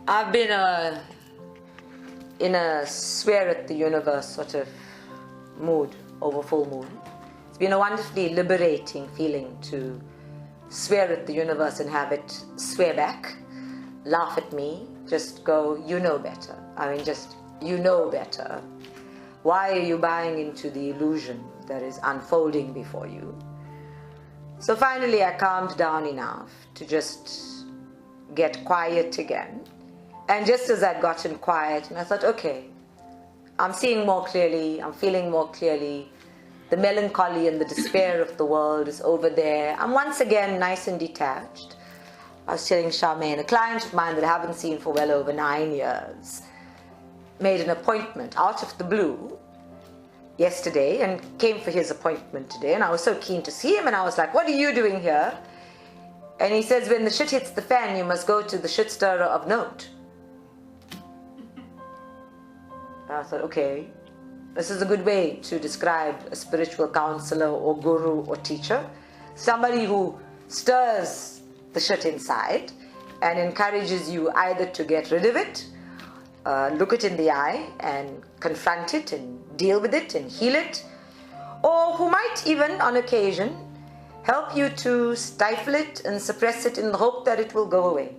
I've been in a swear at the universe sort of mood over full moon. It's been a wonderfully liberating feeling to swear at the universe and have it swear back, laugh at me, just go, you know better. I mean, just, you know better. Why are you buying into the illusion that is unfolding before you? So finally I calmed down enough to just get quiet again. And just as I'd gotten quiet, and I thought, okay, I'm seeing more clearly, I'm feeling more clearly. The melancholy and the despair of the world is over there. I'm once again nice and detached. I was telling Charmaine, a client of mine that I haven't seen for well over 9 years, made an appointment out of the blue yesterday and came for his appointment today. And I was so keen to see him, and I was like, what are you doing here? And he says, when the shit hits the fan, you must go to the shit stirrer of note. I thought, okay, this is a good way to describe a spiritual counselor or guru or teacher. Somebody who stirs the shit inside and encourages you either to get rid of it, look it in the eye and confront it and deal with it and heal it, or who might even on occasion help you to stifle it and suppress it in the hope that it will go away.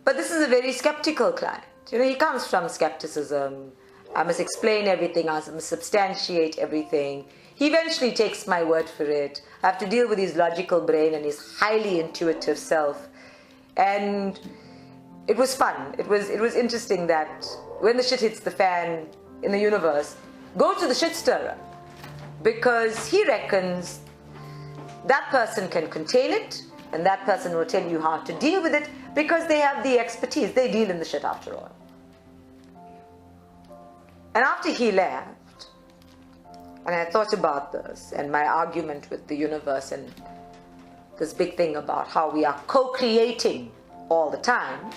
But this is a very skeptical client. You know, he comes from skepticism. I must explain everything, I must substantiate everything. He eventually takes my word for it. I have to deal with his logical brain and his highly intuitive self. And it was fun. It was interesting that when the shit hits the fan in the universe, go to the shit stirrer, because he reckons that person can contain it, and that person will tell you how to deal with it, because they have the expertise. They deal in the shit after all. And after he left, and I thought about this and my argument with the universe and this big thing about how we are co-creating all the time,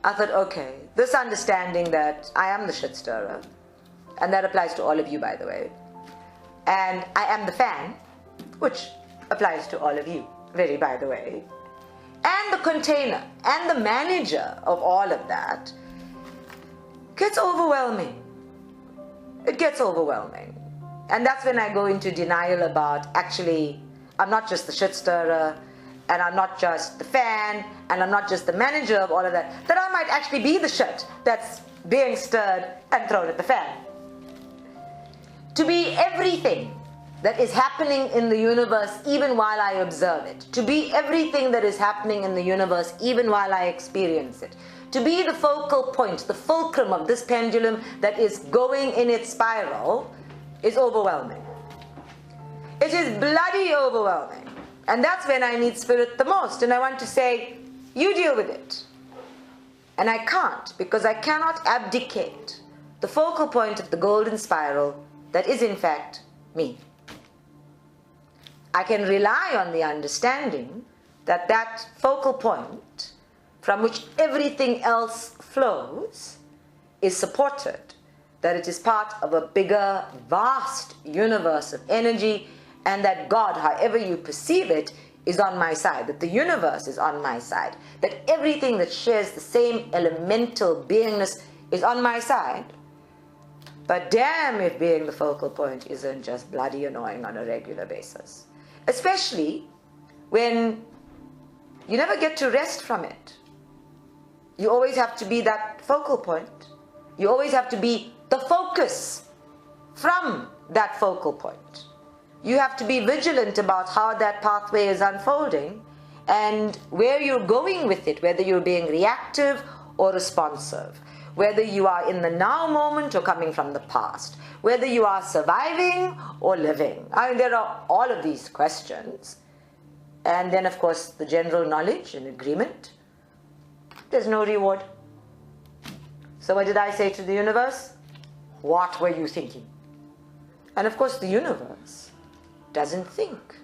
I thought, okay, this understanding that I am the shit stirrer, and that applies to all of you, by the way, and I am the fan, which applies to all of you, very by the way, and the container and the manager of all of that, gets overwhelming. It gets overwhelming. And that's when I go into denial about, actually, I'm not just the shit stirrer, and I'm not just the fan, and I'm not just the manager of all of that, that I might actually be the shit that's being stirred and thrown at the fan. To be everything that is happening in the universe even while I observe it. To be everything that is happening in the universe even while I experience it. To be the focal point, the fulcrum of this pendulum that is going in its spiral is overwhelming. It is bloody overwhelming. And that's when I need spirit the most. And I want to say, you deal with it. And I can't, because I cannot abdicate the focal point of the golden spiral that is in fact me. I can rely on the understanding that that focal point from which everything else flows is supported, that it is part of a bigger, vast universe of energy, and that God, however you perceive it, is on my side, that the universe is on my side, that everything that shares the same elemental beingness is on my side. But damn if being the focal point isn't just bloody annoying on a regular basis. Especially when you never get to rest from it. You always have to be that focal point. You always have to be the focus from that focal point. You have to be vigilant about how that pathway is unfolding and where you're going with it, whether you're being reactive or responsive, whether you are in the now moment or coming from the past, whether you are surviving or living. I mean, there are all of these questions. And then, of course, the general knowledge and agreement. There's no reward. So what did I say to the universe? What were you thinking? And of course, the universe doesn't think.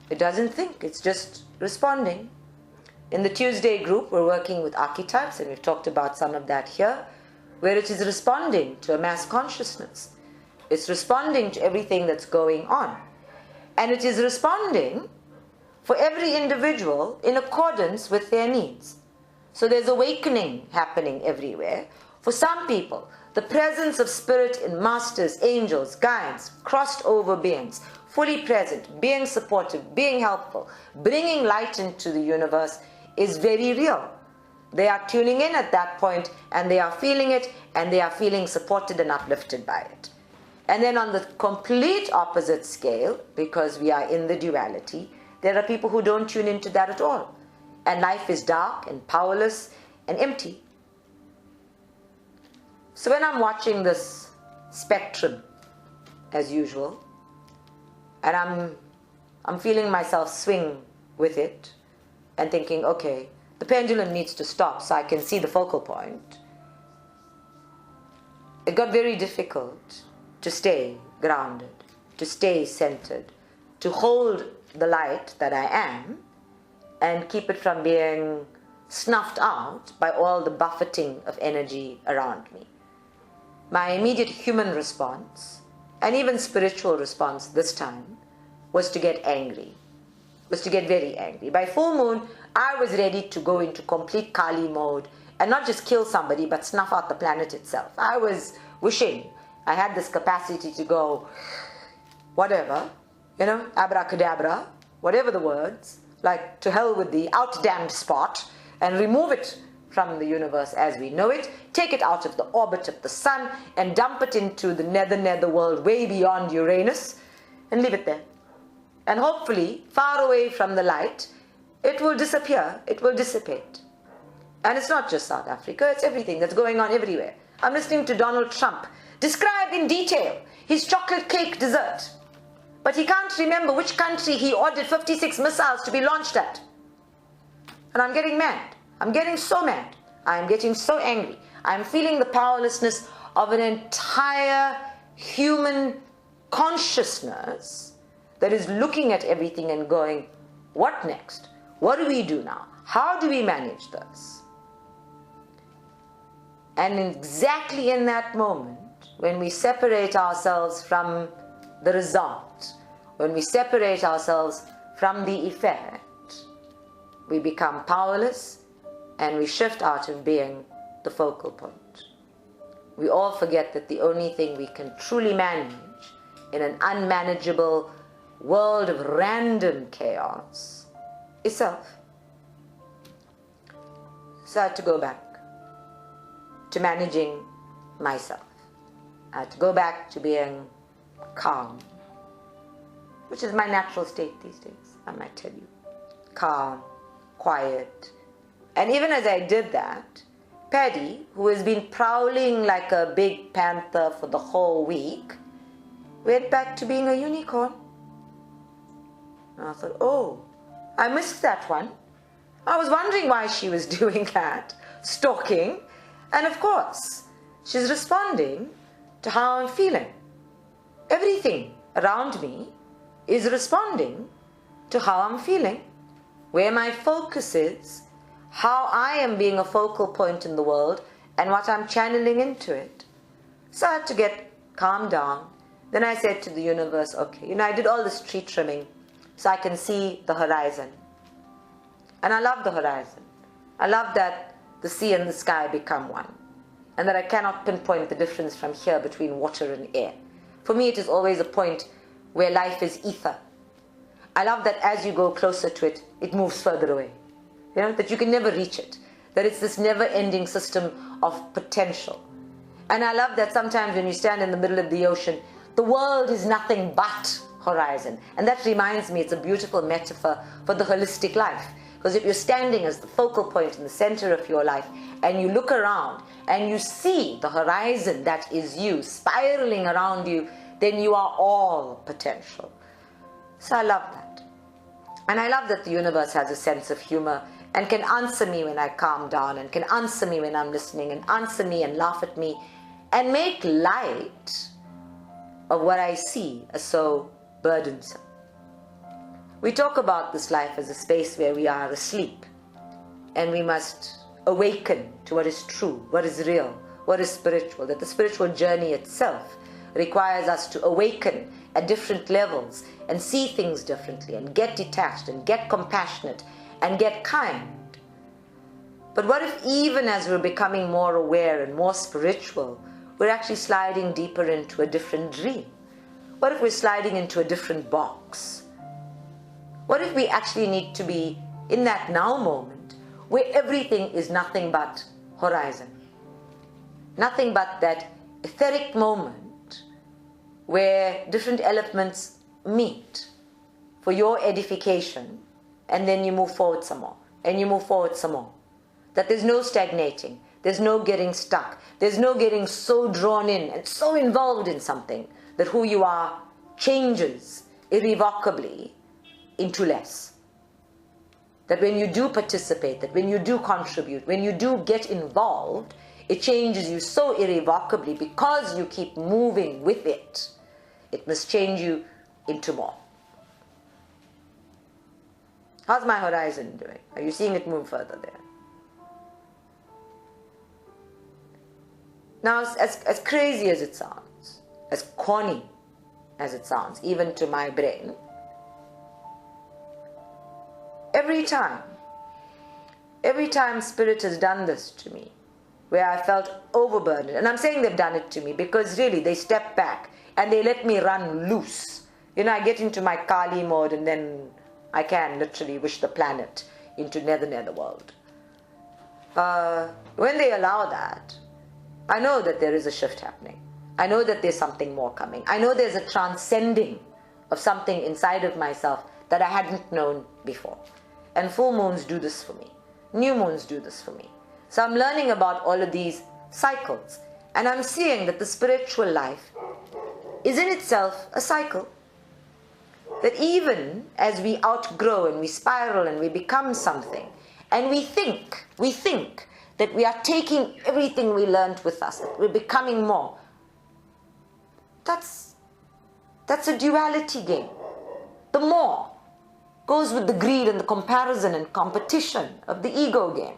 It doesn't think. It's just responding. In the Tuesday group, we're working with archetypes, and we've talked about some of that here, where it is responding to a mass consciousness. It's responding to everything that's going on. And it is responding for every individual in accordance with their needs. So there's awakening happening everywhere. For some people, the presence of spirit in masters, angels, guides, crossed over beings, fully present, being supportive, being helpful, bringing light into the universe is very real. They are tuning in at that point and they are feeling it and they are feeling supported and uplifted by it. And then on the complete opposite scale, because we are in the duality, there are people who don't tune into that at all. And life is dark and powerless and empty. So when I'm watching this spectrum, as usual, and I'm feeling myself swing with it and thinking, okay, the pendulum needs to stop so I can see the focal point, it got very difficult to stay grounded, to stay centered, to hold the light that I am and keep it from being snuffed out by all the buffeting of energy around me. My immediate human response, and even spiritual response this time, was to get angry, was to get very angry. By full moon, I was ready to go into complete Kali mode and not just kill somebody, but snuff out the planet itself. I was wishing I had this capacity to go, whatever, abracadabra, whatever the words, like to hell with the out-damned spot, and remove it from the universe as we know it, take it out of the orbit of the sun, and dump it into the nether world way beyond Uranus, and leave it there. And hopefully, far away from the light, it will disappear, it will dissipate. And it's not just South Africa, it's everything that's going on everywhere. I'm listening to Donald Trump describe in detail his chocolate cake dessert. But he can't remember which country he ordered 56 missiles to be launched at. And I'm getting mad. I'm getting so mad. I'm getting so angry. I'm feeling the powerlessness of an entire human consciousness that is looking at everything and going, what next? What do we do now? How do we manage this? And exactly in that moment, when we separate ourselves from the result, when we separate ourselves from the effect, we become powerless and we shift out of being the focal point. We all forget that the only thing we can truly manage in an unmanageable world of random chaos is self. So I had to go back to managing myself. I had to go back to being calm, which is my natural state these days, I might tell you. Calm, quiet. And even as I did that, Paddy, who has been prowling like a big panther for the whole week, went back to being a unicorn. And I thought, oh, I missed that one. I was wondering why she was doing that, stalking. And of course, she's responding to how I'm feeling. Everything around me is responding to how I'm feeling, where my focus is, how I am being a focal point in the world, and what I'm channeling into it. So I had to get calmed down. Then I said to the universe, okay, I did all this tree trimming so I can see the horizon. And I love the horizon. I love that the sea and the sky become one, and that I cannot pinpoint the difference from here between water and air. For me, it is always a point where life is ether. I love that as you go closer to it, it moves further away. That you can never reach it. That it's this never-ending system of potential. And I love that sometimes when you stand in the middle of the ocean, the world is nothing but horizon. And that reminds me, it's a beautiful metaphor for the holistic life. Because if you're standing as the focal point in the center of your life, and you look around, and you see the horizon that is you, spiraling around you, then you are all potential. So I love that. And I love that the universe has a sense of humor, and can answer me when I calm down, and can answer me when I'm listening, and answer me and laugh at me, and make light of what I see as so burdensome. We talk about this life as a space where we are asleep, and we must awaken to what is true, what is real, what is spiritual, that the spiritual journey itself requires us to awaken at different levels and see things differently and get detached and get compassionate and get kind. But what if even as we're becoming more aware and more spiritual, we're actually sliding deeper into a different dream? What if we're sliding into a different box? What if we actually need to be in that now moment where everything is nothing but horizon? Nothing but that etheric moment where different elements meet for your edification, and then you move forward some more, and you move forward some more. That there's no stagnating, there's no getting stuck, there's no getting so drawn in and so involved in something that who you are changes irrevocably into less. That when you do participate, that when you do contribute, when you do get involved, it changes you so irrevocably because you keep moving with it. It must change you into more. How's my horizon doing? Are you seeing it move further there? Now, as crazy as it sounds, as corny as it sounds, even to my brain, every time Spirit has done this to me, where I felt overburdened, and I'm saying they've done it to me because really they step back and they let me run loose. You know, I get into my Kali mode and then I can literally wish the planet into nether world. When they allow that, I know that there is a shift happening. I know that there's something more coming. I know there's a transcending of something inside of myself that I hadn't known before. And full moons do this for me. New moons do this for me. So I'm learning about all of these cycles. And I'm seeing that the spiritual life is in itself a cycle. That even as we outgrow and we spiral and we become something, and we think that we are taking everything we learned with us, that we're becoming more. That's a duality game. The more goes with the greed and the comparison and competition of the ego game.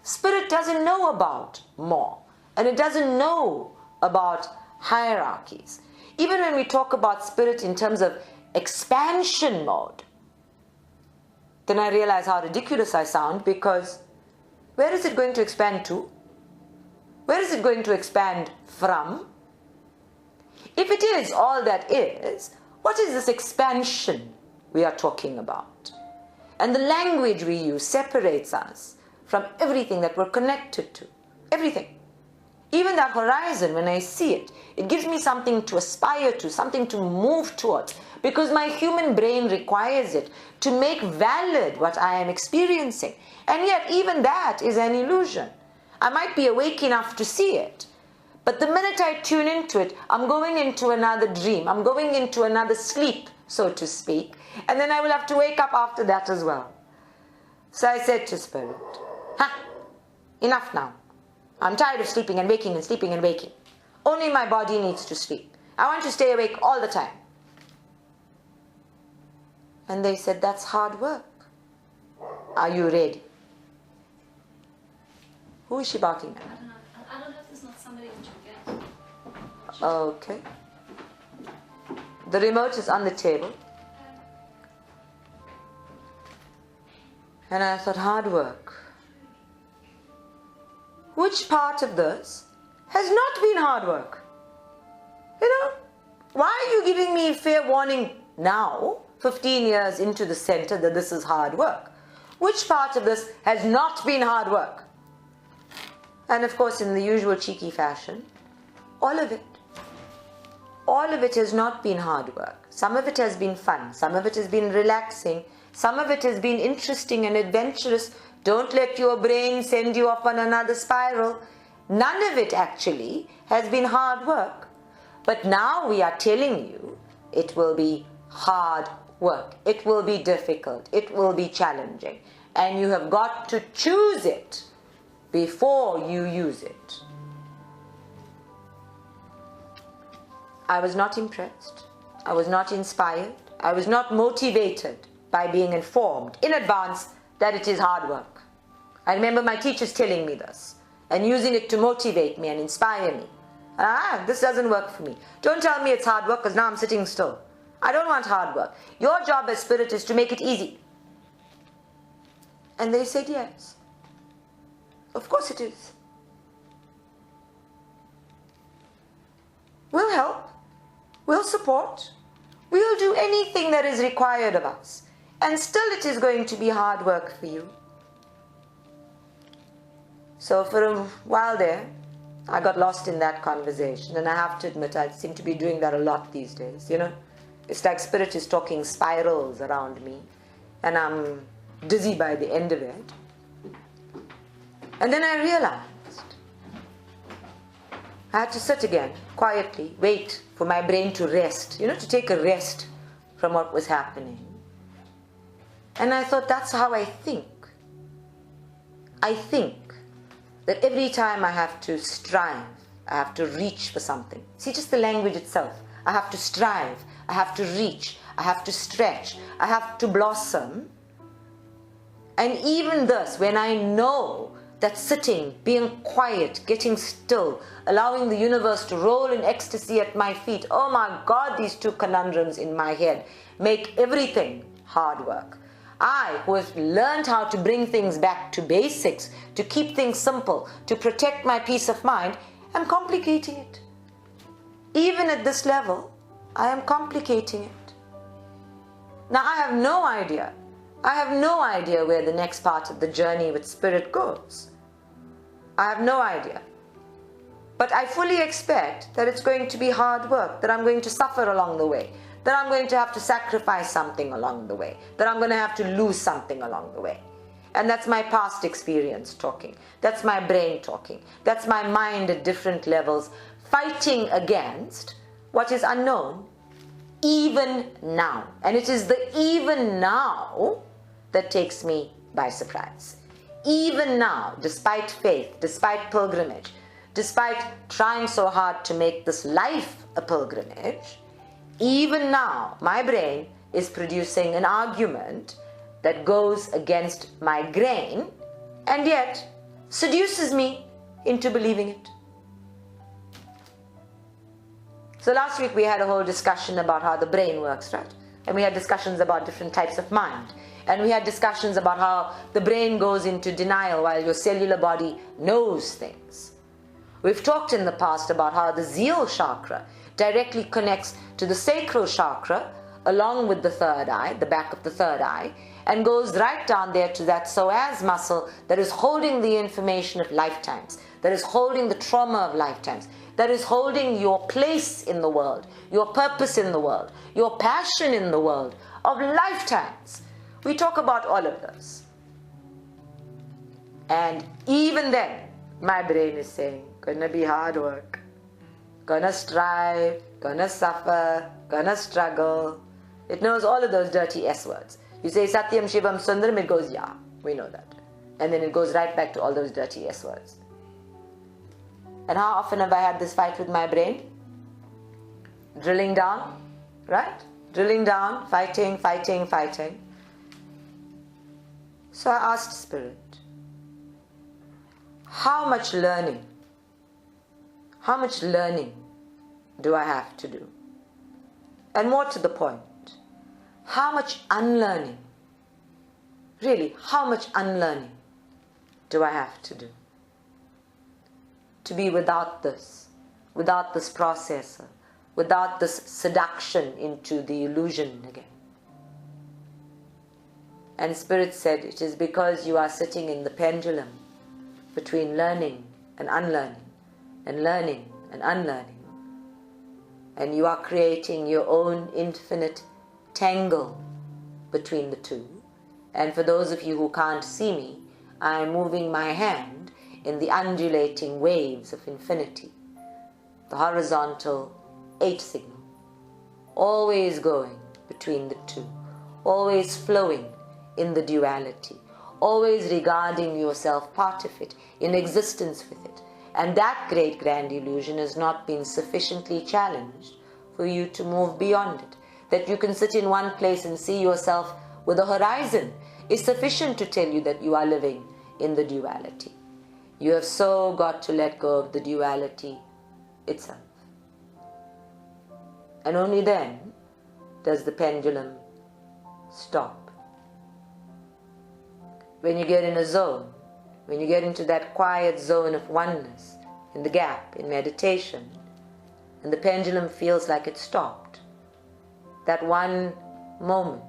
Spirit doesn't know about more, and it doesn't know about hierarchies. Even when we talk about spirit in terms of expansion mode, then I realize how ridiculous I sound, because where is it going to expand to? Where is it going to expand from? If it is all that is, what is this expansion we are talking about? And the language we use separates us from everything that we're connected to. Everything. Even that horizon, when I see it, it gives me something to aspire to, something to move towards, because my human brain requires it to make valid what I am experiencing. And yet, even that is an illusion. I might be awake enough to see it, but the minute I tune into it, I'm going into another dream. I'm going into another sleep, so to speak, and then I will have to wake up after that as well. So I said to Spirit, enough now. I'm tired of sleeping and waking and sleeping and waking. Only my body needs to sleep. I want to stay awake all the time. And they said, that's hard work. Are you ready? Who is she barking at? I don't know. I don't know if there's not somebody that you get. Okay. The remote is on the table. And I thought, hard work. Which part of this has not been hard work? You know, why are you giving me fair warning now, 15 years into the center, that this is hard work? Which part of this has not been hard work? And of course, in the usual cheeky fashion, all of it. All of it has not been hard work. Some of it has been fun. Some of it has been relaxing. Some of it has been interesting and adventurous. Don't let your brain send you up on another spiral. None of it actually has been hard work. But now we are telling you it will be hard work. It will be difficult. It will be challenging. And you have got to choose it before you use it. I was not impressed. I was not inspired. I was not motivated by being informed in advance that it is hard work. I remember my teachers telling me this and using it to motivate me and inspire me. This doesn't work for me. Don't tell me it's hard work, because now I'm sitting still. I don't want hard work. Your job as spirit is to make it easy. And they said yes. Of course it is. We'll help. We'll support. We'll do anything that is required of us. And still it is going to be hard work for you. So for a while there, I got lost in that conversation. And I have to admit, I seem to be doing that a lot these days, you know. It's like spirit is talking spirals around me. And I'm dizzy by the end of it. And then I realized I had to sit again, quietly, wait for my brain to rest, you know, to take a rest from what was happening. And I thought, that's how I think. I think that every time I have to strive, I have to reach for something. See, just the language itself. I have to strive, I have to reach, I have to stretch, I have to blossom. And even thus, when I know that sitting, being quiet, getting still, allowing the universe to roll in ecstasy at my feet, oh my God, these two conundrums in my head make everything hard work. I, who have learned how to bring things back to basics, to keep things simple, to protect my peace of mind, am complicating it. Even at this level, I am complicating it. Now, I have no idea. I have no idea where the next part of the journey with spirit goes. I have no idea. But I fully expect that it's going to be hard work, that I'm going to suffer along the way, that I'm going to have to sacrifice something along the way, that I'm going to have to lose something along the way. And that's my past experience talking. That's my brain talking. That's my mind at different levels fighting against what is unknown even now. And it is the even now that takes me by surprise. Even now, despite faith, despite pilgrimage, despite trying so hard to make this life a pilgrimage, even now my brain is producing an argument that goes against my grain and yet seduces me into believing it. So last week we had a whole discussion about how the brain works, right? And we had discussions about different types of mind. And we had discussions about how the brain goes into denial while your cellular body knows things. We've talked in the past about how the zeal chakra directly connects to the sacral chakra along with the third eye, the back of the third eye, and goes right down there to that psoas muscle that is holding the information of lifetimes, that is holding the trauma of lifetimes, that is holding your place in the world, your purpose in the world, your passion in the world of lifetimes. We talk about all of those. And even then, my brain is saying, gonna be hard work, gonna strive, gonna suffer, gonna struggle. It knows all of those dirty S words. You say Satyam Shivam Sundaram, it goes, yeah, we know that. And then it goes right back to all those dirty S words. And how often have I had this fight with my brain? Drilling down, right? Drilling down, fighting, fighting, fighting. So I asked Spirit, how much learning do I have to do? And more to the point, how much unlearning, really, how much unlearning do I have to do? To be without this processor, without this seduction into the illusion again. And Spirit said, it is because you are sitting in the pendulum between learning and unlearning, and learning and unlearning. And you are creating your own infinite tangle between the two. And for those of you who can't see me, I am moving my hand in the undulating waves of infinity, the horizontal 8 signal, always going between the two, always flowing in the duality, always regarding yourself part of it, in existence with it. And that great grand illusion has not been sufficiently challenged for you to move beyond it. That you can sit in one place and see yourself with a horizon is sufficient to tell you that you are living in the duality. You have so got to let go of the duality itself. And only then does the pendulum stop. When you get in a zone, when you get into that quiet zone of oneness, in the gap, in meditation, and the pendulum feels like it stopped, that one moment,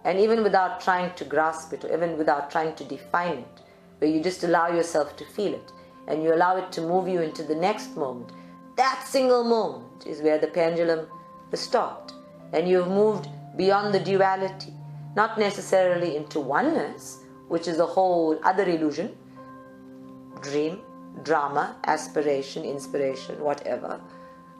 and even without trying to grasp it, or even without trying to define it, where you just allow yourself to feel it, and you allow it to move you into the next moment, that single moment is where the pendulum is stopped, and you've moved beyond the duality, not necessarily into oneness, which is a whole other illusion, dream, drama, aspiration, inspiration, whatever,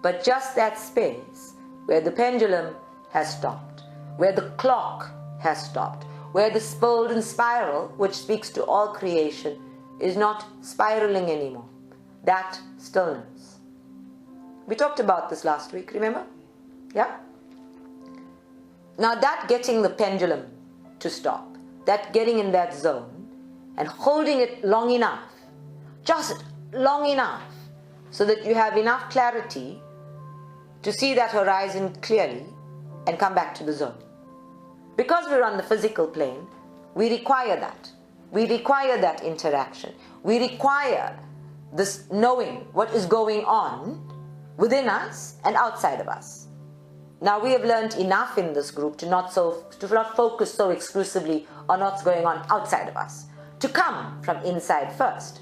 but just that space where the pendulum has stopped, where the clock has stopped, where the golden spiral, which speaks to all creation, is not spiraling anymore. That stillness. We talked about this last week, remember? Yeah? Now that getting the pendulum to stop, that getting in that zone and holding it long enough, just long enough, so that you have enough clarity to see that horizon clearly and come back to the zone. Because we're on the physical plane, we require that. We require that interaction. We require this knowing what is going on within us and outside of us. Now we have learned enough in this group to not focus so exclusively on what's going on outside of us, to come from inside first.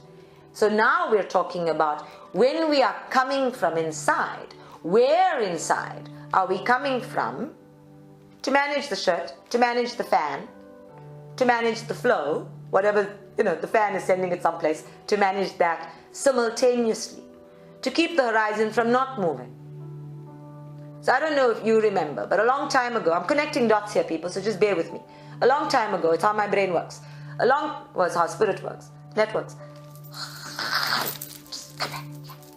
So now we're talking about when we are coming from inside, where inside are we coming from to manage the shirt, to manage the fan, to manage the flow, whatever, the fan is sending it someplace, to manage that simultaneously, to keep the horizon from not moving. So I don't know if you remember, but a long time ago, I'm connecting dots here, people, so just bear with me. A long time ago, it's how my brain works. It's how spirit works, networks.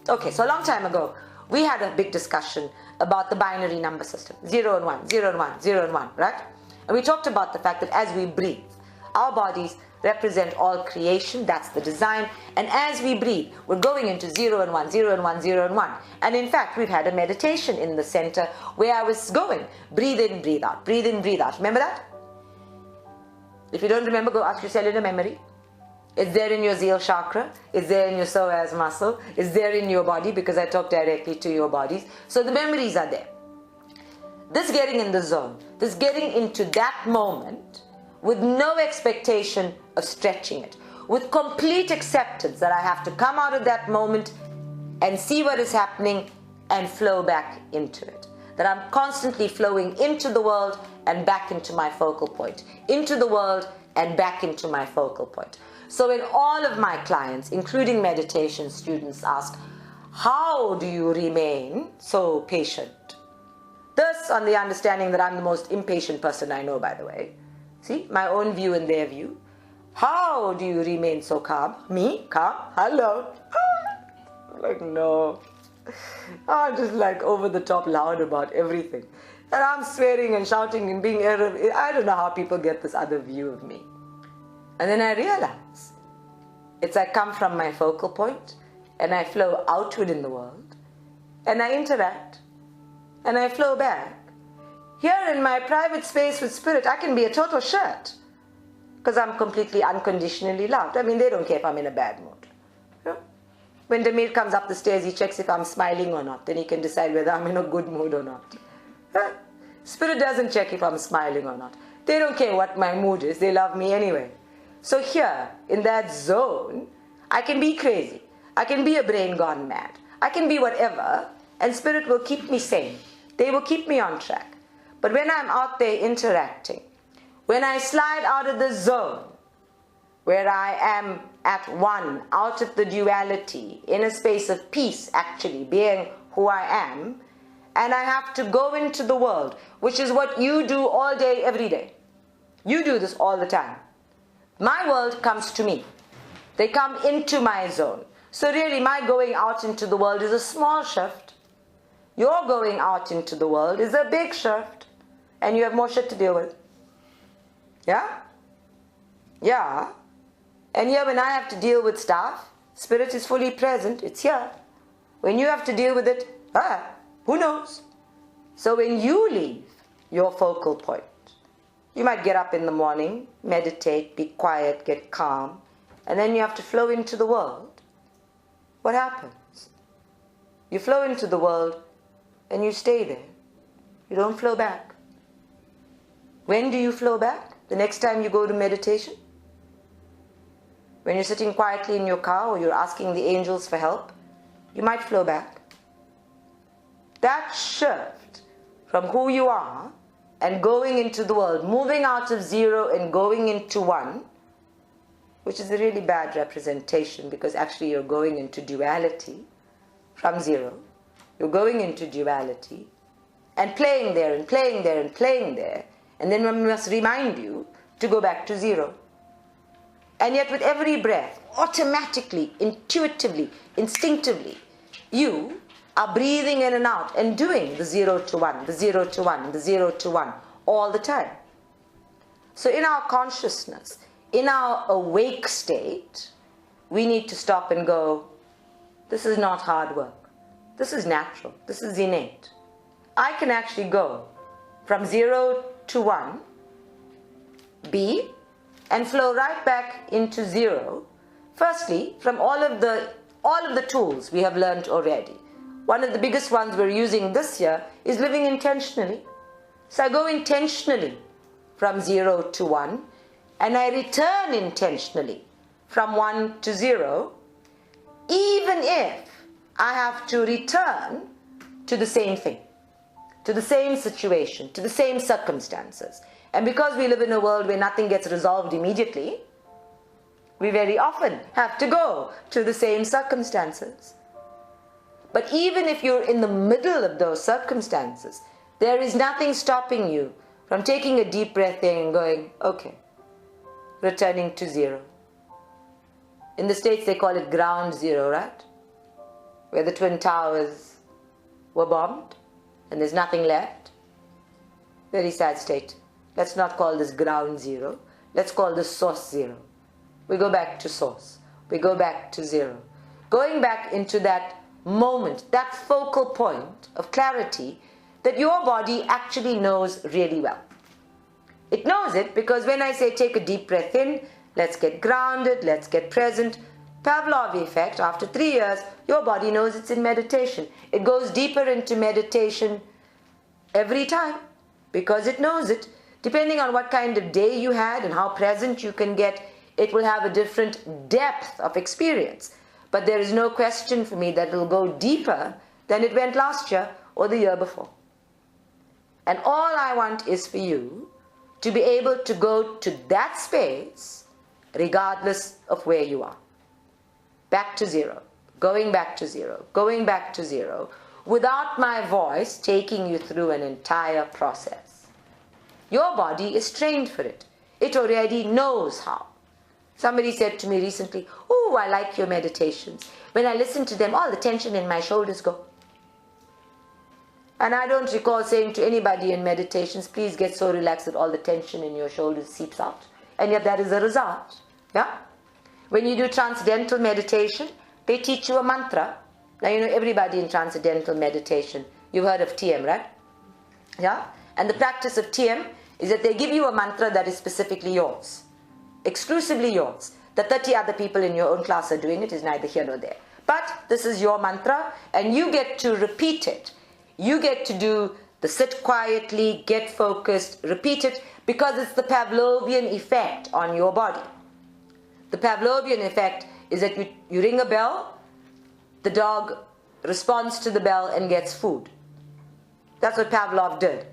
Okay, so a long time ago, we had a big discussion about the binary number system, 0 and 1, 0 and 1, 0 and 1, right? And we talked about the fact that as we breathe, our bodies represent all creation, that's the design, and as we breathe, we're going into 0 and 1, 0 and 1, 0 and 1. And in fact, we've had a meditation in the center where I was going, breathe in, breathe out, breathe in, breathe out. Remember that? If you don't remember, go ask your cellular memory. It's there in your zeal chakra, it's there in your psoas muscle, it's there in your body, because I talk directly to your bodies. So the memories are there. This getting in the zone, this getting into that moment with no expectation of stretching it, with complete acceptance that I have to come out of that moment and see what is happening and flow back into it. That I'm constantly flowing into the world and back into my focal point, into the world and back into my focal point. So when all of my clients, including meditation students, ask, how do you remain so patient? This on the understanding that I'm the most impatient person I know, by the way. See, my own view and their view. How do you remain so calm? Me? Calm? Hello? Like, no. I'm just like over the top loud about everything. And I'm swearing and shouting and being I don't know how people get this other view of me. And then I realize it's I come from my focal point and I flow outward in the world and I interact and I flow back. Here in my private space with spirit, I can be a total shirt because I'm completely unconditionally loved. I mean, they don't care if I'm in a bad mood. You know? When Demir comes up the stairs, he checks if I'm smiling or not. Then he can decide whether I'm in a good mood or not. Spirit doesn't check if I'm smiling or not. They don't care what my mood is. They love me anyway. So here, in that zone, I can be crazy. I can be a brain gone mad. I can be whatever, and spirit will keep me sane. They will keep me on track. But when I'm out there interacting, when I slide out of the zone, where I am at one, out of the duality, in a space of peace, actually, being who I am, and I have to go into the world, which is what you do all day, every day. You do this all the time. My world comes to me. They come into my zone. So really, my going out into the world is a small shift. Your going out into the world is a big shift. And you have more shit to deal with. Yeah? Yeah. And here when I have to deal with stuff, spirit is fully present. It's here. When you have to deal with it, who knows? So when you leave your focal point, you might get up in the morning, meditate, be quiet, get calm, and then you have to flow into the world. What happens? You flow into the world and you stay there. You don't flow back. When do you flow back? The next time you go to meditation? When you're sitting quietly in your car or you're asking the angels for help, you might flow back. That shift from who you are and going into the world, moving out of zero and going into one, which is a really bad representation because actually you're going into duality from zero. You're going into duality and playing there and playing there and playing there, and then one must remind you to go back to zero. And yet with every breath, automatically, intuitively, instinctively, you are breathing in and out and doing the 0 to 1, the 0 to 1, the 0 to 1 all the time. So in our consciousness, in our awake state, we need to stop and go, this is not hard work. This is natural. This is innate. I can actually go from 0 to 1, be, and flow right back into 0. Firstly, from all of the tools we have learned already. One of the biggest ones we're using this year is living intentionally. So I go intentionally from 0 to 1, and I return intentionally from 1 to 0, even if I have to return to the same thing, to the same situation, to the same circumstances. And because we live in a world where nothing gets resolved immediately, we very often have to go to the same circumstances. But even if you're in the middle of those circumstances, there is nothing stopping you from taking a deep breath in and going, okay, returning to 0. In the States they call it ground zero, right? Where the Twin Towers were bombed and there's nothing left. Very sad state. Let's not call this ground zero. Let's call this source 0. We go back to source. We go back to 0. Going back into that moment, that focal point of clarity that your body actually knows really well. It knows it because when I say take a deep breath in, let's get grounded, let's get present, Pavlov effect, after 3 years, your body knows it's in meditation. It goes deeper into meditation every time because it knows it. Depending on what kind of day you had and how present you can get, it will have a different depth of experience. But there is no question for me that it will go deeper than it went last year or the year before. And all I want is for you to be able to go to that space regardless of where you are. Back to 0, going back to 0, going back to 0, without my voice taking you through an entire process. Your body is trained for it. It already knows how. Somebody said to me recently, oh, I like your meditations. When I listen to them, all the tension in my shoulders go. And I don't recall saying to anybody in meditations, please get so relaxed that all the tension in your shoulders seeps out. And yet that is a result. Yeah? When you do transcendental meditation, they teach you a mantra. Now you know everybody in transcendental meditation, you've heard of TM, right? Yeah? And the practice of TM is that they give you a mantra that is specifically yours. Exclusively yours. The 30 other people in your own class are doing it is neither here nor there. But this is your mantra and you get to repeat it. You get to do the sit quietly, get focused, repeat it because it's the Pavlovian effect on your body. The Pavlovian effect is that you ring a bell, the dog responds to the bell and gets food. That's what Pavlov did,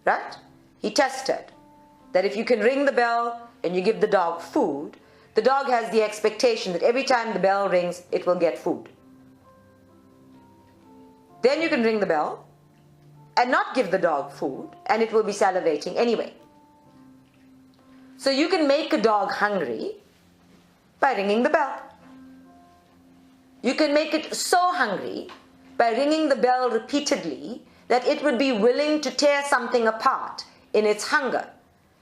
right? He tested that if you can ring the bell and you give the dog food, the dog has the expectation that every time the bell rings, it will get food. Then you can ring the bell and not give the dog food, and it will be salivating anyway. So you can make a dog hungry by ringing the bell. You can make it so hungry by ringing the bell repeatedly that it would be willing to tear something apart in its hunger,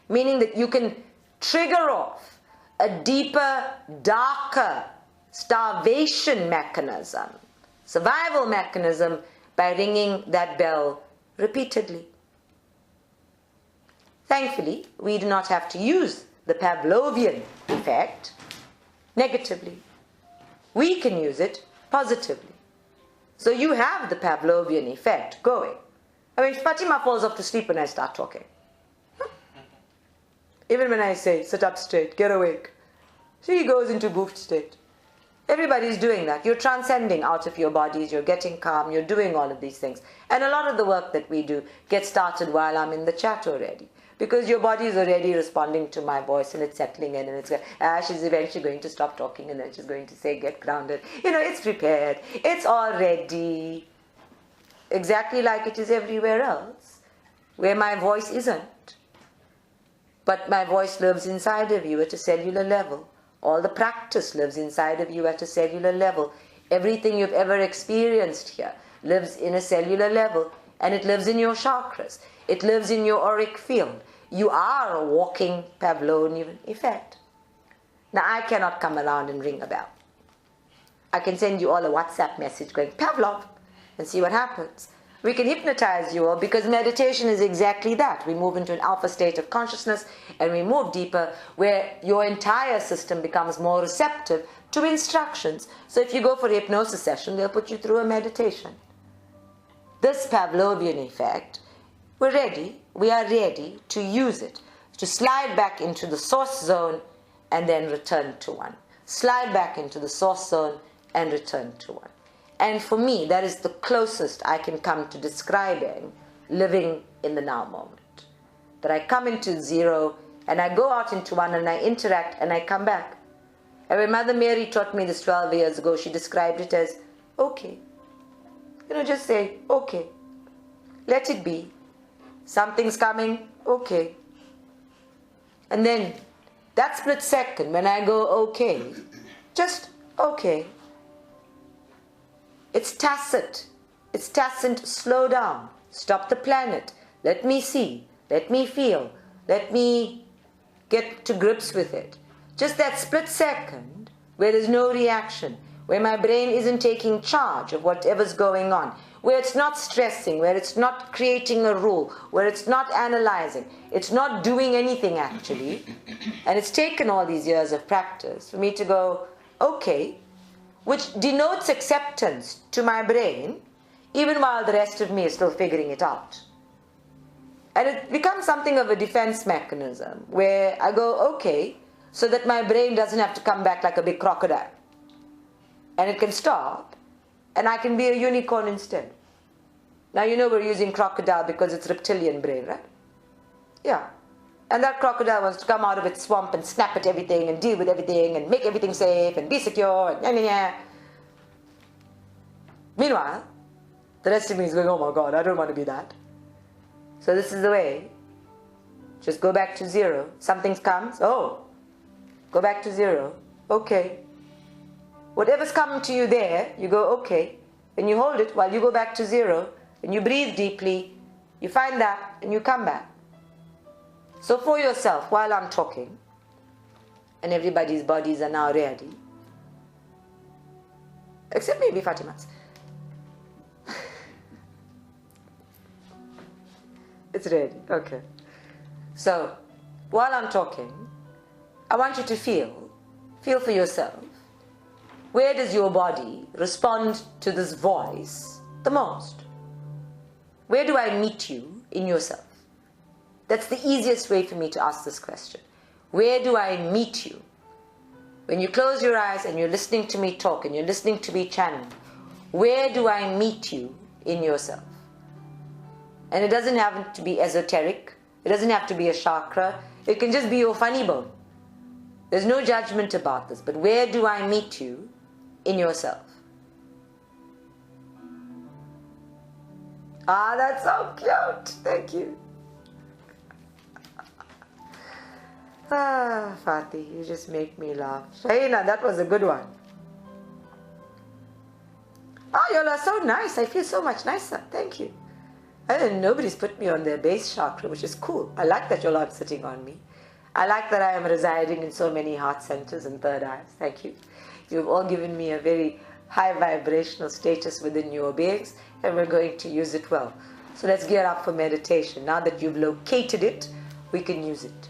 meaning that you can trigger off a deeper, darker starvation mechanism survival mechanism by ringing that bell repeatedly. Thankfully, we do not have to use the Pavlovian effect negatively. We can use it positively. So you have the Pavlovian effect going. I mean, Fatima falls off to sleep when I start talking. Even when I say, sit up straight, get awake, she goes into goofed state. Everybody's doing that. You're transcending out of your bodies, you're getting calm, you're doing all of these things. And a lot of the work that we do gets started while I'm in the chat already. Because your body is already responding to my voice and it's settling in and it's she's eventually going to stop talking and then she's going to say, get grounded. You know, it's prepared. It's all ready. Exactly like it is everywhere else, where my voice isn't. But my voice lives inside of you at a cellular level. All the practice lives inside of you at a cellular level. Everything you've ever experienced here lives in a cellular level, and it lives in your chakras. It lives in your auric field. You are a walking Pavlovian effect. Now, I cannot come around and ring a bell. I can send you all a WhatsApp message going, Pavlov, and see what happens. We can hypnotize you all because meditation is exactly that. We move into an alpha state of consciousness and we move deeper where your entire system becomes more receptive to instructions. So if you go for a hypnosis session, they'll put you through a meditation. This Pavlovian effect, we are ready to use it, to slide back into the source zone and then return to one. Slide back into the source zone and return to one. And for me, that is the closest I can come to describing living in the now moment. That I come into zero and I go out into one and I interact and I come back. And when Mother Mary taught me this 12 years ago, she described it as, okay. You know, just say, okay. Let it be. Something's coming, okay. And then that split second when I go okay, just okay. It's tacit. It's tacit. Slow down. Stop the planet. Let me see. Let me feel. Let me get to grips with it. Just that split second where there's no reaction, where my brain isn't taking charge of whatever's going on, where it's not stressing, where it's not creating a rule, where it's not analyzing, it's not doing anything actually. And it's taken all these years of practice for me to go, okay, which denotes acceptance to my brain, even while the rest of me is still figuring it out. And it becomes something of a defense mechanism, where I go, okay, so that my brain doesn't have to come back like a big crocodile. And it can stop, and I can be a unicorn instead. Now you know we're using crocodile because it's reptilian brain, right? Yeah. And that crocodile wants to come out of its swamp and snap at everything and deal with everything and make everything safe and be secure and Meanwhile, the rest of me is going, oh my God, I don't want to be that. So this is the way. Just go back to zero. Something comes, oh, go back to zero. Okay. Whatever's coming to you there, you go, okay. And you hold it while you go back to zero and you breathe deeply. You find that and you come back. So for yourself, while I'm talking, and everybody's bodies are now ready, except maybe Fatima's. It's ready, okay. So, while I'm talking, I want you to feel for yourself, where does your body respond to this voice the most? Where do I meet you in yourself? That's the easiest way for me to ask this question. Where do I meet you? When you close your eyes and you're listening to me talk and you're listening to me channel, where do I meet you in yourself? And it doesn't have to be esoteric. It doesn't have to be a chakra. It can just be your funny bone. There's no judgment about this. But where do I meet you in yourself? Ah, that's so cute. Thank you. Ah, Fatih, you just make me laugh. Shaina, that was a good one. Oh, you all are so nice. I feel so much nicer. Thank you. And nobody's put me on their base chakra, which is cool. I like that you're not sitting on me. I like that I am residing in so many heart centers and third eyes. Thank you. You've all given me a very high vibrational status within your beings, and we're going to use it well. So let's gear up for meditation. Now that you've located it, we can use it.